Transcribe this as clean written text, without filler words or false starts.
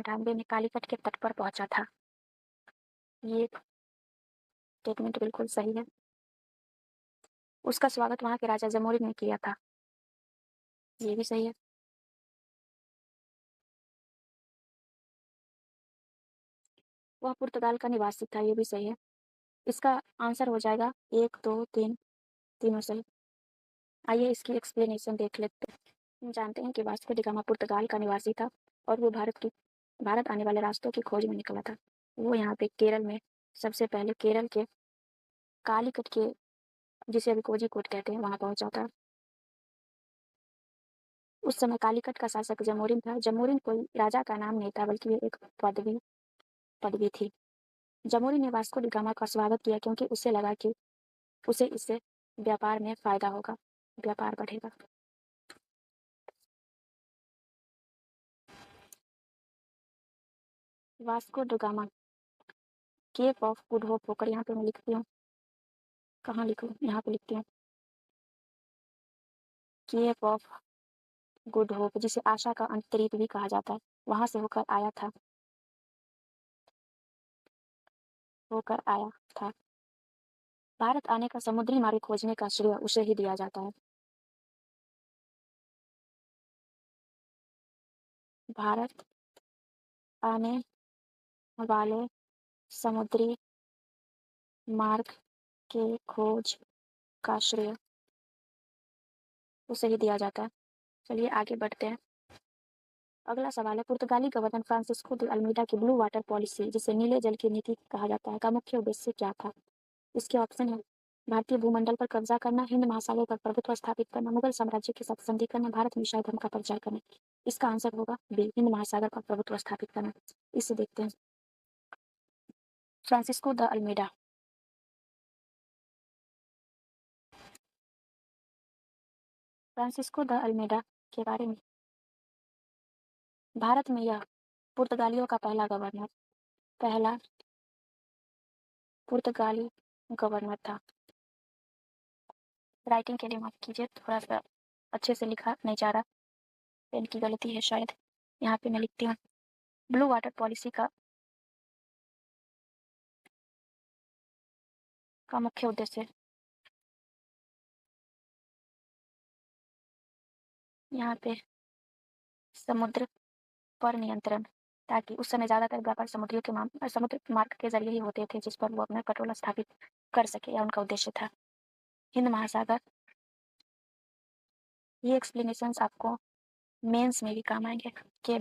1898 में कालीकट के तट पर पहुंचा था। ये स्टेटमेंट बिल्कुल सही है। उसका स्वागत वहां के राजा जमोरिन ने किया था। ये भी सही है। वह पुर्तगाल का निवासी था। ये भी सही है। इसका आंसर हो जाएगा 1, 2, 3, तीनों सही। आइए इसकी एक्सप्लेनेशन देख लेते हैं। हम जानते हैं कि वास्को डी गामा पुर्तगाल का निवासी था और वो भारत आने वाले रास्तों की खोज में निकला था। वो यहाँ पे केरल में सबसे पहले केरल के कालीकट के, जिसे अभी कोझिकोड कहते हैं, वहां पहुंचा था। उस समय कालीकट का शासक जमोरिन था। जमोरिन कोई राजा का नाम नहीं था, बल्कि ये एक पदवी थी। जमोरिन ने वास्को डी गामा का स्वागत किया क्योंकि उसे लगा कि उसे इससे व्यापार में फायदा होगा, व्यापार बढ़ेगा। Vasco da Gama Cape of Good Hope होकर, यहाँ पे मैं लिखती हूँ, कहाँ लिखूँ, यहाँ पे लिखती हूँ, केप ऑफ गुड होप, जिसे आशा का अंतरीप भी कहा जाता है, वहां से होकर आया था। भारत आने का समुद्री मार्ग खोजने का श्रेय उसे ही दिया जाता है। भारत आने वाले समुद्री मार्ग के खोज का श्रेय उसे ही दिया जाता है। चलिए आगे बढ़ते हैं। अगला सवाल है, पुर्तगाली गवर्नर फ्रांसिस्को डी अल्मीडा की ब्लू वाटर पॉलिसी, जिसे नीले जल की नीति कहा जाता है, का मुख्य उद्देश्य क्या था? इसके ऑप्शन है, भारतीय भूमंडल पर कब्जा करना, हिंद महासागर पर प्रभुत्व स्थापित करना, मुगल साम्राज्य के साथ संधि करना, भारत में ईसाई धर्म का प्रचार करना। इसका आंसर होगा बी, हिंद महासागर पर प्रभुत्व स्थापित करना। इसे देखते हैं। फ्रांसिस्को द अल्मीडा के बारे में, भारत में यह पुर्तगालियों का पहला पुर्तगाली गवर्नर था। राइटिंग के लिए माफ कीजिए, थोड़ा सा अच्छे से लिखा नहीं जा रहा, पेन की गलती है शायद। यहाँ पे मैं लिखती हूँ, ब्लू वाटर पॉलिसी का मुख्य उद्देश्य, यहाँ पे समुद्र पर नियंत्रण, ताकि उस समय ज्यादातर व्यापार समुद्र मार्ग के जरिए ही होते थे, जिस पर वो अपना कंट्रोल स्थापित कर सके, या उनका उद्देश्य था। हिंद महासागर, ये एक्सप्लेनेशंस आपको मेंस में भी काम आएंगे। के